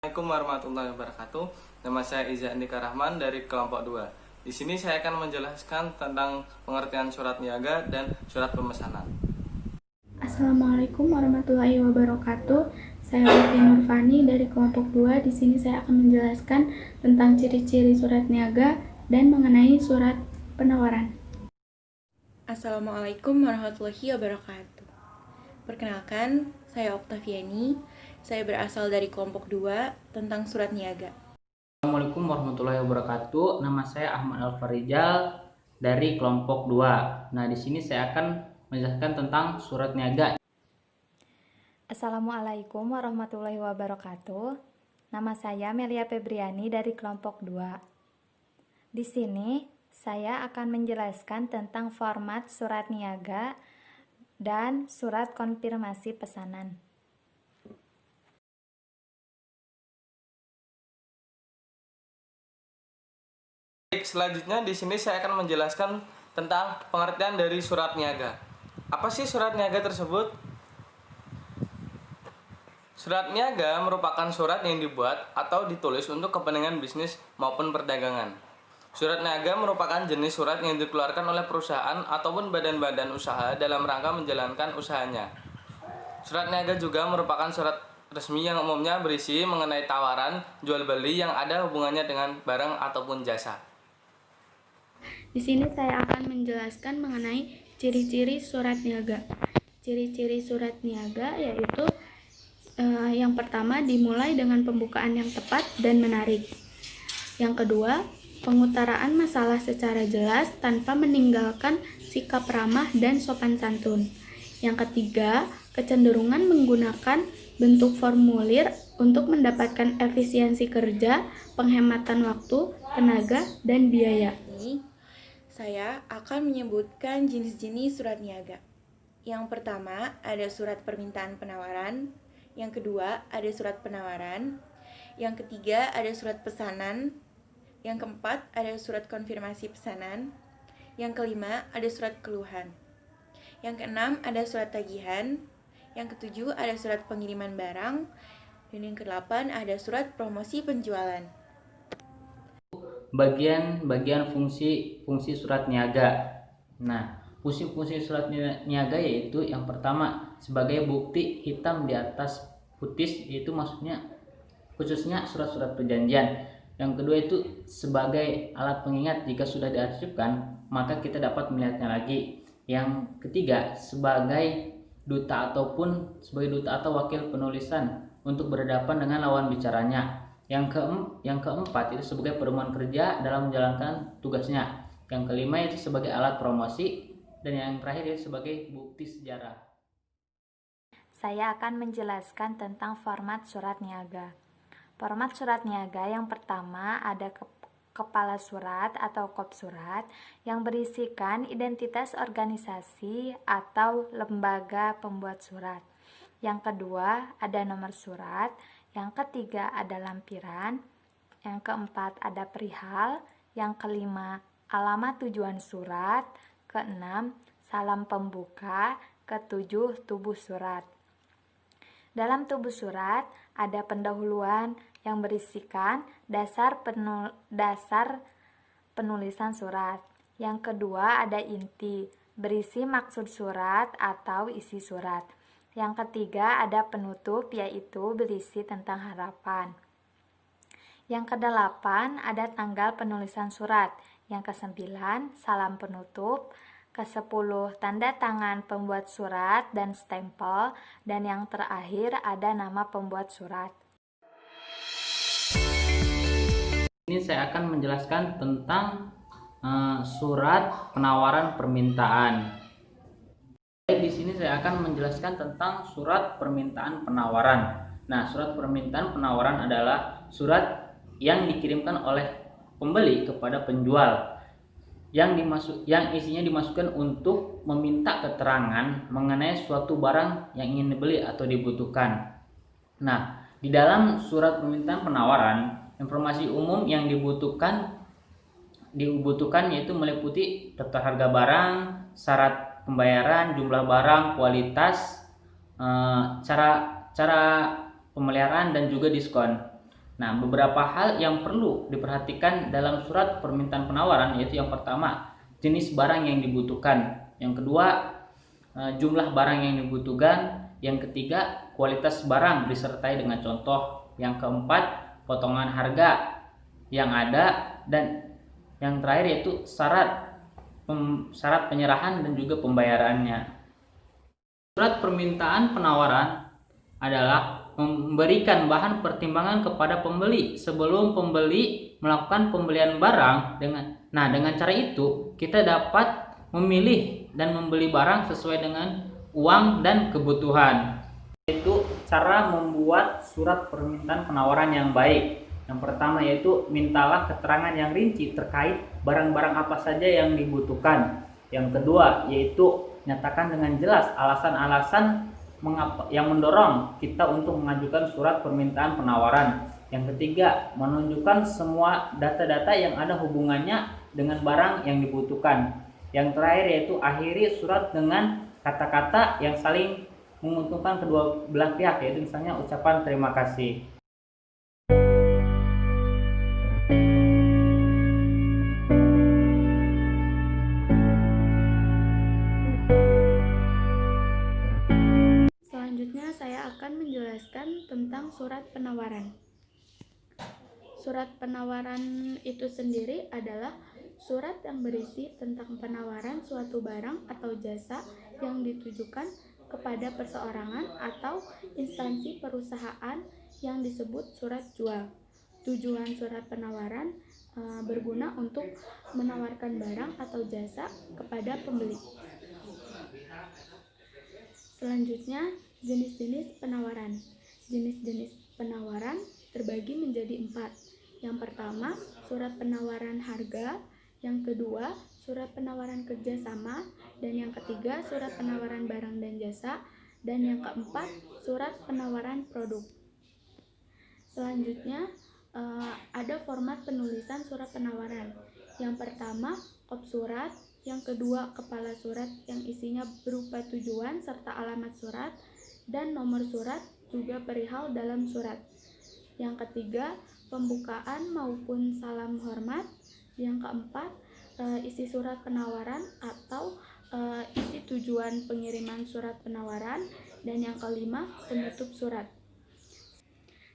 Assalamualaikum warahmatullahi wabarakatuh. Nama saya Iza Andika Rahman dari kelompok 2. Di sini saya akan menjelaskan tentang pengertian surat niaga dan surat pemesanan. Assalamualaikum warahmatullahi wabarakatuh. Saya Lutfi Nurfani dari kelompok 2. Di sini saya akan menjelaskan tentang ciri-ciri surat niaga dan mengenai surat penawaran. Assalamualaikum warahmatullahi wabarakatuh. Perkenalkan, saya Oktaviani. Saya berasal dari kelompok 2 tentang surat niaga. Assalamualaikum warahmatullahi wabarakatuh. Nama saya Ahmad Alfarijal dari kelompok 2. Nah, di sini saya akan menjelaskan tentang surat niaga. Assalamualaikum warahmatullahi wabarakatuh. Nama saya Melia Febriani dari kelompok 2. Di sini saya akan menjelaskan tentang format surat niaga dan surat konfirmasi pesanan. Selanjutnya di sini saya akan menjelaskan tentang pengertian dari surat niaga. Apa sih surat niaga tersebut? Surat niaga merupakan surat yang dibuat atau ditulis untuk kepentingan bisnis maupun perdagangan. Surat niaga merupakan jenis surat yang dikeluarkan oleh perusahaan ataupun badan-badan usaha dalam rangka menjalankan usahanya. Surat niaga juga merupakan surat resmi yang umumnya berisi mengenai tawaran jual beli yang ada hubungannya dengan barang ataupun jasa. Di sini saya akan menjelaskan mengenai ciri-ciri surat niaga. Ciri-ciri surat niaga yaitu yang pertama, dimulai dengan pembukaan yang tepat dan menarik. Yang kedua, pengutaraan masalah secara jelas tanpa meninggalkan sikap ramah dan sopan santun. Yang ketiga, kecenderungan menggunakan bentuk formulir untuk mendapatkan efisiensi kerja, penghematan waktu, tenaga, dan biaya. Saya akan menyebutkan jenis-jenis surat niaga. Yang pertama, ada surat permintaan penawaran. Yang kedua, ada surat penawaran. Yang ketiga, ada surat pesanan. Yang keempat, ada surat konfirmasi pesanan. Yang kelima, ada surat keluhan. Yang keenam, ada surat tagihan. Yang ketujuh, ada surat pengiriman barang. Dan yang kedelapan, ada surat promosi penjualan. Bagian fungsi surat niaga. Nah, fungsi surat niaga yaitu yang pertama sebagai bukti hitam di atas putih, yaitu maksudnya khususnya surat-surat perjanjian. Yang kedua itu sebagai alat pengingat jika sudah diarsipkan maka kita dapat melihatnya lagi. Yang ketiga sebagai duta atau wakil penulisan untuk berhadapan dengan lawan bicaranya. Yang keempat itu sebagai pedoman kerja dalam menjalankan tugasnya. Yang kelima itu sebagai alat promosi, dan yang terakhir itu sebagai bukti sejarah. Saya akan menjelaskan tentang format surat niaga. Format surat niaga yang pertama ada kepala surat atau kop surat yang berisikan identitas organisasi atau lembaga pembuat surat. Yang kedua ada nomor surat. Yang ketiga ada lampiran. Yang keempat ada perihal. Yang kelima alamat tujuan surat. Keenam salam pembuka. Ketujuh tubuh surat. Dalam tubuh surat ada pendahuluan yang berisikan dasar penulisan surat. Yang kedua ada inti, berisi maksud surat atau isi surat. Yang ketiga ada penutup, yaitu berisi tentang harapan. Yang kedelapan ada tanggal penulisan surat. Yang kesembilan salam penutup. Kesepuluh tanda tangan pembuat surat dan stempel. Dan yang terakhir ada nama pembuat surat. Ini saya akan menjelaskan tentang surat penawaran permintaan. Di sini saya akan menjelaskan tentang surat permintaan penawaran. Nah, surat permintaan penawaran adalah surat yang dikirimkan oleh pembeli kepada penjual yang isinya dimasukkan untuk meminta keterangan mengenai suatu barang yang ingin dibeli atau dibutuhkan. Nah, di dalam surat permintaan penawaran, informasi umum yang dibutuhkan yaitu meliputi daftar harga barang, syarat pembayaran, jumlah barang, kualitas, cara pemeliharaan dan juga diskon. Nah, beberapa hal yang perlu diperhatikan dalam surat permintaan penawaran yaitu yang pertama, jenis barang yang dibutuhkan. Yang kedua, jumlah barang yang dibutuhkan. Yang ketiga, kualitas barang disertai dengan contoh. Yang keempat, potongan harga yang ada, dan yang terakhir yaitu syarat penyerahan dan juga pembayarannya. Surat permintaan penawaran adalah memberikan bahan pertimbangan kepada pembeli sebelum pembeli melakukan pembelian barang. Dengan cara itu kita dapat memilih dan membeli barang sesuai dengan uang dan kebutuhan. Yaitu cara membuat surat permintaan penawaran yang baik. Yang pertama yaitu mintalah keterangan yang rinci terkait barang-barang apa saja yang dibutuhkan. Yang kedua yaitu nyatakan dengan jelas alasan-alasan yang mendorong kita untuk mengajukan surat permintaan penawaran. Yang ketiga, menunjukkan semua data-data yang ada hubungannya dengan barang yang dibutuhkan. Yang terakhir yaitu akhiri surat dengan kata-kata yang saling menguntungkan kedua belah pihak, yaitu misalnya ucapan terima kasih. Selanjutnya saya akan menjelaskan tentang surat penawaran. Surat penawaran itu sendiri adalah surat yang berisi tentang penawaran suatu barang atau jasa yang ditujukan kepada perseorangan atau instansi perusahaan yang disebut surat jual. Tujuan surat penawaran berguna untuk menawarkan barang atau jasa kepada pembeli. Selanjutnya, jenis-jenis penawaran. Jenis-jenis penawaran terbagi menjadi 4. Yang pertama, surat penawaran harga. Yang kedua, surat penawaran kerjasama. Dan yang ketiga, surat penawaran barang dan jasa. Dan yang keempat, surat penawaran produk. Selanjutnya, ada format penulisan surat penawaran. Yang pertama, kop surat. Yang kedua, kepala surat yang isinya berupa tujuan serta alamat surat dan nomor surat juga perihal dalam surat. Yang ketiga, pembukaan maupun salam hormat. Yang keempat, isi surat penawaran atau isi tujuan pengiriman surat penawaran. Dan yang kelima, penutup surat.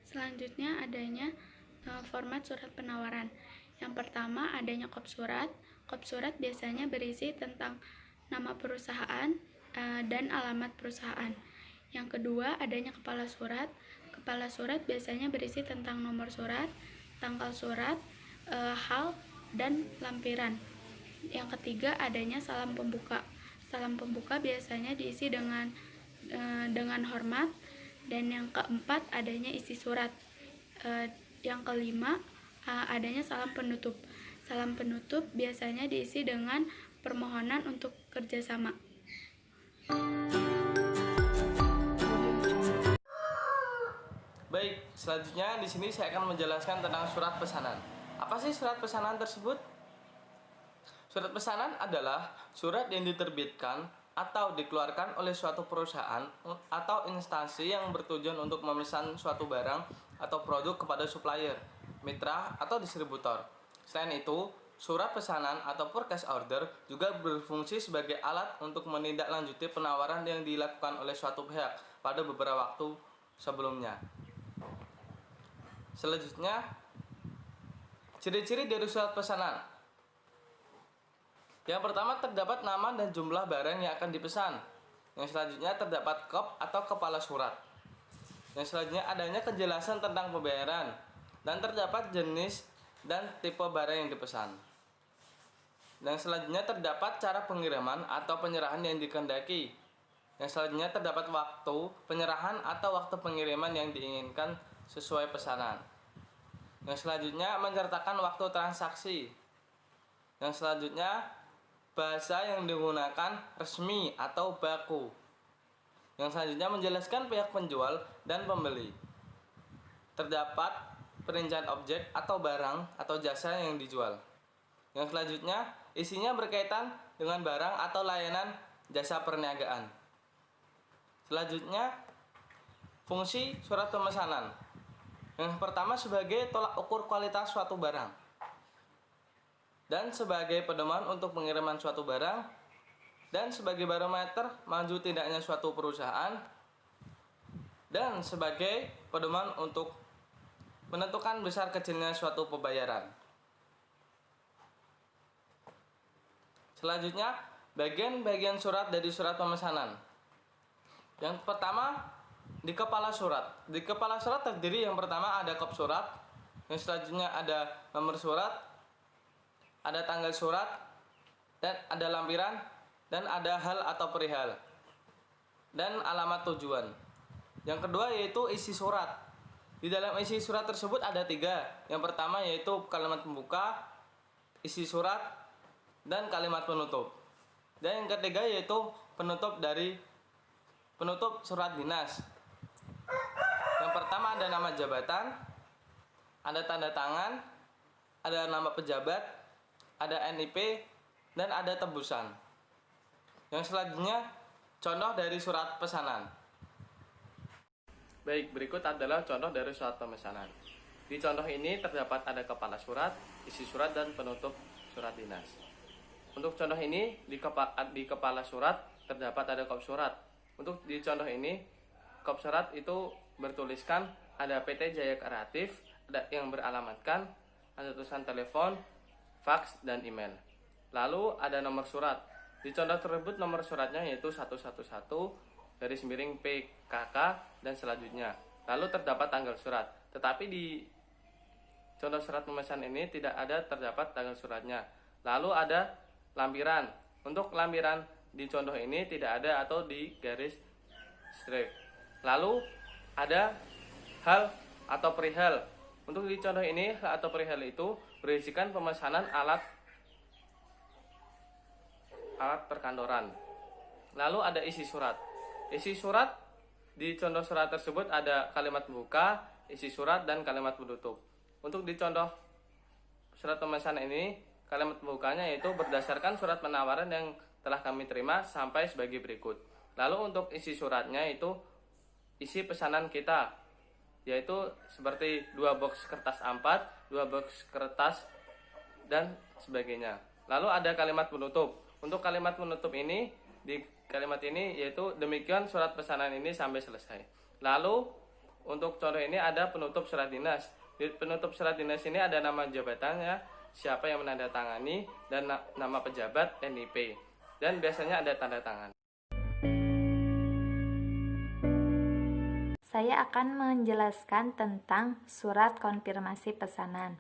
Selanjutnya adanya format surat penawaran. Yang pertama adanya kop surat. Kop surat biasanya berisi tentang nama perusahaan dan alamat perusahaan. Yang kedua adanya kepala surat. Kepala surat biasanya berisi tentang nomor surat, tanggal surat, hal, dan lampiran. Yang ketiga adanya salam pembuka. Salam pembuka biasanya diisi dengan hormat. Dan yang keempat adanya isi surat. Yang kelima adanya salam penutup. Salam penutup biasanya diisi dengan permohonan untuk kerjasama. Baik, selanjutnya di sini saya akan menjelaskan tentang surat pesanan. Apa sih surat pesanan tersebut? Surat pesanan adalah surat yang diterbitkan atau dikeluarkan oleh suatu perusahaan atau instansi yang bertujuan untuk memesan suatu barang atau produk kepada supplier, mitra, atau distributor. Selain itu, surat pesanan atau purchase order juga berfungsi sebagai alat untuk menindaklanjuti penawaran yang dilakukan oleh suatu pihak pada beberapa waktu sebelumnya. Selanjutnya, ciri-ciri dari surat pesanan. Yang pertama, terdapat nama dan jumlah barang yang akan dipesan. Yang selanjutnya terdapat kop atau kepala surat. Yang selanjutnya adanya kejelasan tentang pembayaran. Dan terdapat jenis dan tipe barang yang dipesan. Dan selanjutnya terdapat cara pengiriman atau penyerahan yang dikehendaki. Yang selanjutnya terdapat waktu penyerahan atau waktu pengiriman yang diinginkan sesuai pesanan. Yang selanjutnya menceritakan waktu transaksi. Yang selanjutnya bahasa yang digunakan resmi atau baku. Yang selanjutnya menjelaskan pihak penjual dan pembeli. Terdapat perincian objek atau barang atau jasa yang dijual. Yang selanjutnya isinya berkaitan dengan barang atau layanan jasa perniagaan. Selanjutnya fungsi surat pemesanan. Yang pertama sebagai tolak ukur kualitas suatu barang dan sebagai pedoman untuk pengiriman suatu barang dan sebagai barometer maju tidaknya suatu perusahaan dan sebagai pedoman untuk menentukan besar kecilnya suatu pembayaran. Selanjutnya, bagian-bagian surat dari surat pemesanan. Yang pertama, di kepala surat. Di kepala surat terdiri yang pertama ada kop surat, yang selanjutnya ada nomor surat, ada tanggal surat, dan ada lampiran, dan ada hal atau perihal, dan alamat tujuan. Yang kedua yaitu isi surat. Di dalam isi surat tersebut ada 3. Yang pertama yaitu kalimat pembuka, isi surat, dan kalimat penutup. Dan yang ketiga yaitu penutup surat dinas. Yang pertama ada nama jabatan, ada tanda tangan, ada nama pejabat, ada NIP, dan ada tebusan. Yang selanjutnya contoh dari surat pesanan. Baik, berikut adalah contoh dari surat pemesanan. Di contoh ini terdapat ada kepala surat, isi surat, dan penutup surat dinas. Untuk contoh ini di kepala surat terdapat ada kop surat. Untuk di contoh ini kop surat itu bertuliskan ada PT Jaya Kreatif, ada yang beralamatkan, ada tulisan telepon, fax, dan email. Lalu ada nomor surat. Di contoh tersebut nomor suratnya yaitu 111-PKK dan selanjutnya. Lalu terdapat tanggal surat. Tetapi di contoh surat pemesanan ini tidak ada terdapat tanggal suratnya. Lalu ada lampiran. Untuk lampiran di contoh ini tidak ada atau di garis strip. Lalu ada hal atau perihal. Untuk di contoh ini hal atau perihal itu berisikan pemesanan alat perkantoran. Lalu ada isi surat. Isi surat di contoh surat tersebut ada kalimat pembuka, isi surat, dan kalimat penutup. Untuk di contoh surat pemesanan ini kalimat pembukanya yaitu berdasarkan surat penawaran yang telah kami terima sampai sebagai berikut. Lalu untuk isi suratnya itu isi pesanan kita, yaitu seperti 2 box kertas A4, 2 box kertas, dan sebagainya. Lalu ada kalimat penutup. Untuk kalimat penutup ini, di kalimat ini yaitu demikian surat pesanan ini sampai selesai. Lalu untuk contoh ini ada penutup surat dinas. Di penutup surat dinas ini ada nama jabatannya, siapa yang menandatangani, dan nama pejabat, NIP, dan biasanya ada tanda tangan. Saya akan menjelaskan tentang surat konfirmasi pesanan.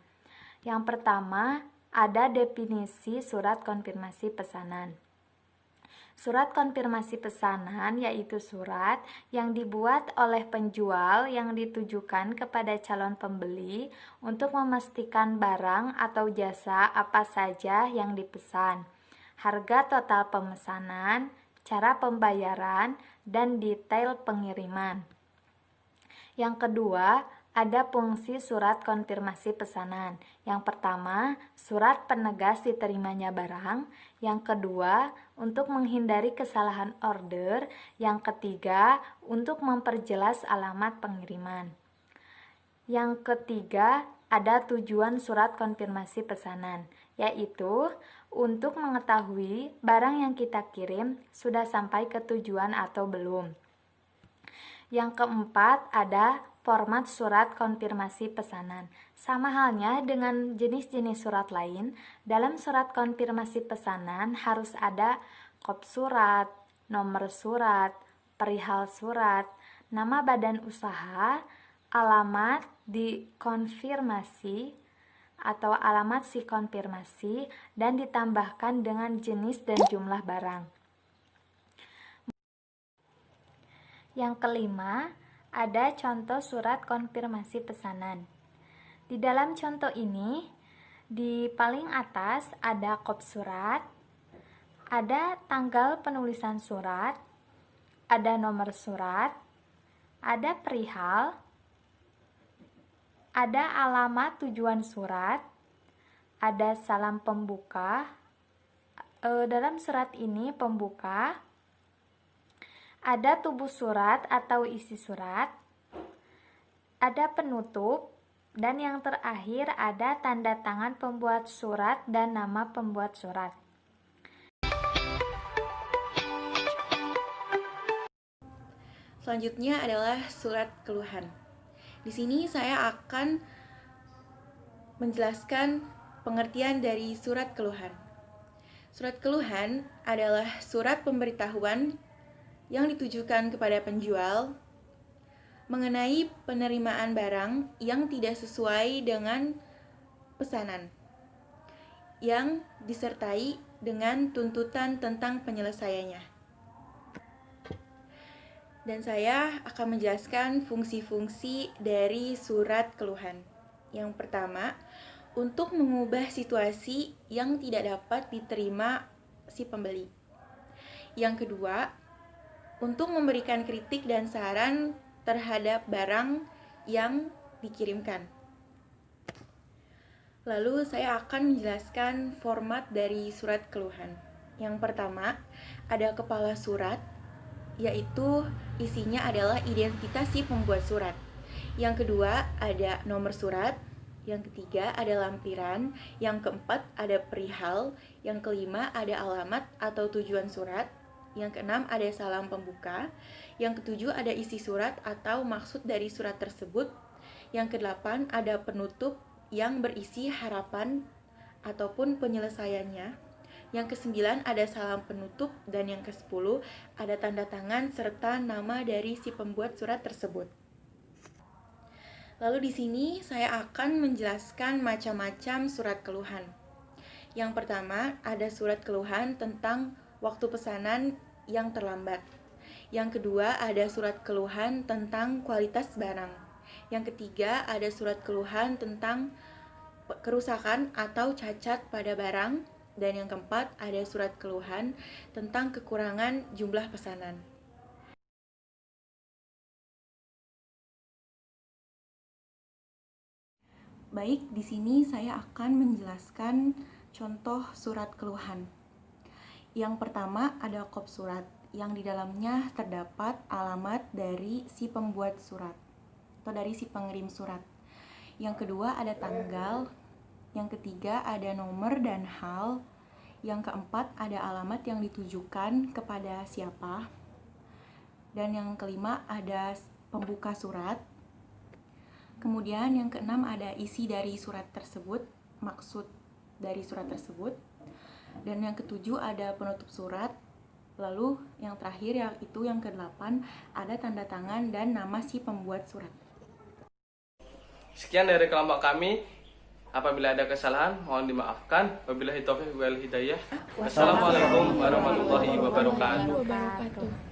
Yang pertama, ada definisi surat konfirmasi pesanan. Surat konfirmasi pesanan yaitu surat yang dibuat oleh penjual yang ditujukan kepada calon pembeli untuk memastikan barang atau jasa apa saja yang dipesan, harga total pemesanan, cara pembayaran, dan detail pengiriman. Yang kedua, ada fungsi surat konfirmasi pesanan. Yang pertama, surat penegas diterimanya barang. Yang kedua, untuk menghindari kesalahan order. Yang ketiga, untuk memperjelas alamat pengiriman. Yang ketiga, ada tujuan surat konfirmasi pesanan, yaitu untuk mengetahui barang yang kita kirim sudah sampai ke tujuan atau belum. Yang keempat, ada format surat konfirmasi pesanan. Sama halnya dengan jenis-jenis surat lain, dalam surat konfirmasi pesanan harus ada kop surat, nomor surat, perihal surat, nama badan usaha, alamat dikonfirmasi atau alamat si konfirmasi, dan ditambahkan dengan jenis dan jumlah barang. Yang kelima, ada contoh surat konfirmasi pesanan. Di dalam contoh ini, di paling atas ada kop surat, ada tanggal penulisan surat, ada nomor surat, ada perihal, ada alamat tujuan surat, ada salam pembuka. Dalam surat ini pembuka, ada tubuh surat atau isi surat, ada penutup, dan yang terakhir ada tanda tangan pembuat surat dan nama pembuat surat. Selanjutnya adalah surat keluhan. Di sini saya akan menjelaskan pengertian dari surat keluhan. Surat keluhan adalah surat pemberitahuan yang ditujukan kepada penjual mengenai penerimaan barang yang tidak sesuai dengan pesanan, yang disertai dengan tuntutan tentang penyelesaiannya. Dan saya akan menjelaskan fungsi-fungsi dari surat keluhan. Yang pertama, untuk mengubah situasi yang tidak dapat diterima si pembeli. Yang kedua, untuk memberikan kritik dan saran terhadap barang yang dikirimkan. Lalu saya akan menjelaskan format dari surat keluhan. Yang pertama, ada kepala surat, yaitu isinya adalah identitas si pembuat surat. Yang kedua, ada nomor surat. Yang ketiga, ada lampiran. Yang keempat, ada perihal. Yang kelima, ada alamat atau tujuan surat. Yang keenam, ada salam pembuka. Yang ketujuh, ada isi surat atau maksud dari surat tersebut. Yang kedelapan, ada penutup yang berisi harapan ataupun penyelesaiannya. Yang kesembilan, ada salam penutup. Dan yang kesepuluh, ada tanda tangan serta nama dari si pembuat surat tersebut. Lalu di sini saya akan menjelaskan macam-macam surat keluhan. Yang pertama, ada surat keluhan tentang waktu pesanan yang terlambat. Yang kedua, ada surat keluhan tentang kualitas barang. Yang ketiga, ada surat keluhan tentang kerusakan atau cacat pada barang. Dan yang keempat, ada surat keluhan tentang kekurangan jumlah pesanan. Baik, di sini saya akan menjelaskan contoh surat keluhan. Yang pertama, ada kop surat yang di dalamnya terdapat alamat dari si pembuat surat atau dari si pengirim surat. Yang kedua, ada tanggal. Yang ketiga, ada nomor dan hal. Yang keempat, ada alamat yang ditujukan kepada siapa. Dan yang kelima, ada pembuka surat. Kemudian yang keenam, ada isi dari surat tersebut, maksud dari surat tersebut. Dan yang ketujuh, ada penutup surat. Lalu yang terakhir, yaitu yang kedelapan, ada tanda tangan dan nama si pembuat surat. Sekian dari kelompok kami. Apabila ada kesalahan, mohon dimaafkan. Wabillahi taufiq wal hidayah. Wassalamualaikum warahmatullahi wabarakatuh.